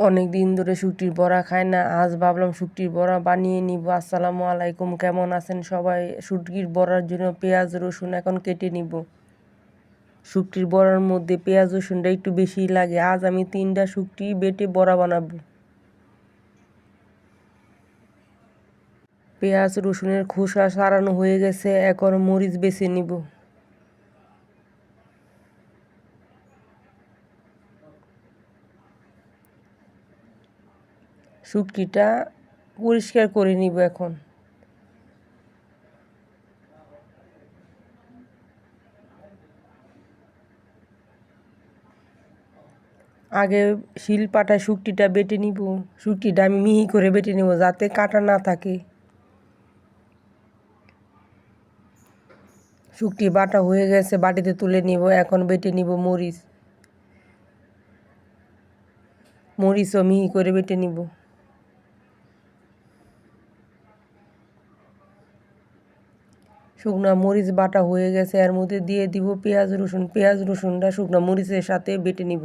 অনেক দিন ধরে শুকটির বড়া খাই না, আজ ভাবলাম শুকটির বড়া বানিয়ে নিব। আসসালামু আলাইকুম, কেমন আছেন সবাই? শুকটির বড়ার জন্য পেঁয়াজ রসুন এখন কেটে নিব। শুকটির বড়ার মধ্যে পেঁয়াজ রসুনটা একটু বেশি লাগে। আজ আমি 3টা শুকটি বেটে বড়া বানাবো। পেঁয়াজ রসুনের খোসা ছাড়ানো হয়ে গেছে, এখন মরিচ বেছে নিব। শুটকিটা পরিষ্কার করে নিব এখন। আগে শিলপাটায় শুটকিটা বেটে নিব। শুটকিটা আমি মিহি করে বেটে নিব যাতে কাটা না থাকে। শুটকি বাটা হয়ে গেছে, বাটিতে তুলে নিব। এখন বেটে নিব মরিচও মিহি করে বেটে নিব। শুকনা মরিচ বাটা হয়ে গেছে, এর মধ্যে দিয়ে দিব পেঁয়াজ রসুনটা শুকনা মরিচের সাথে বেটে নিব।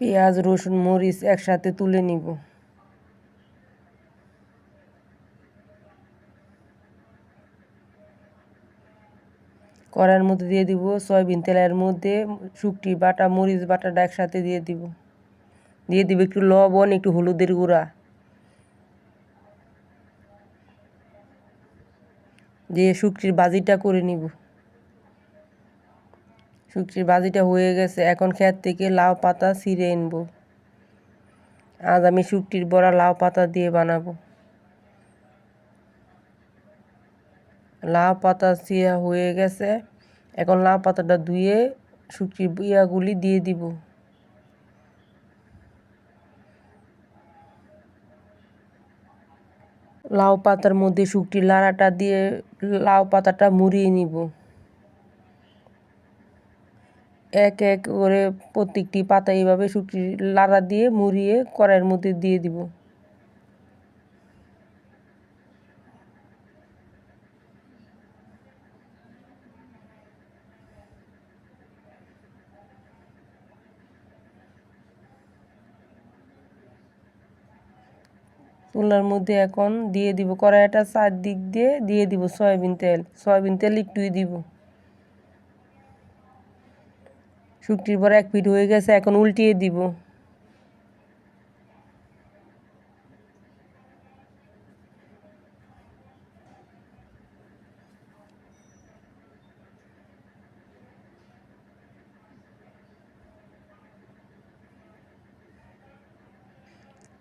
পেঁয়াজ রসুন মরিচ একসাথে তুলে নিব। কড়াইয়ের মধ্যে দিয়ে দিব সয়াবিন তেল, এর মধ্যে শুকটি বাটা মরিচ বাটাটা একসাথে দিয়ে দিব একটু লবণ, একটু হলুদের গুঁড়া দিয়ে শুকটির ভাজিটা করে নিব। শুকটির ভাজিটা হয়ে গেছে, এখন ক্ষেত থেকে লাউ পাতা ছিঁড়ে আনব। আজ আমি শুকটির বড়া লাউ পাতা দিয়ে বানাবো। লাউ পাতা ছিঁড়া হয়ে গেছে, এখন লাউ পাতাটা ধুয়ে শুকটির ইয়াগুলি দিয়ে দিব। লাউ পাতার মধ্যে শুকটির লাড়াটা দিয়ে লাউ পাতাটা মুড়িয়ে নিব। এক এক করে প্রত্যেকটি পাতা এইভাবে শুকটির লাড়া দিয়ে মুড়িয়ে কড়াইয়ের মধ্যে দিয়ে দিব। চুলার মধ্যে এখন দিয়ে দিব কড়াইটা চারদিক দিয়ে দিব সয়াবিন তেল একটুই দিব। শুকটির বড়া এক পিঠ হয়ে গেছে, এখন উল্টিয়ে দিব।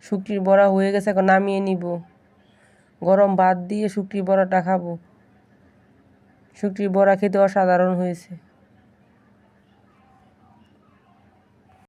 শুকটির বড়া হয়ে গেছে, এখন নামিয়ে নিব। গরম ভাত দিয়ে শুকটির বড়াটা খাবো। শুকটির বড়া খেতে অসাধারণ হয়েছে।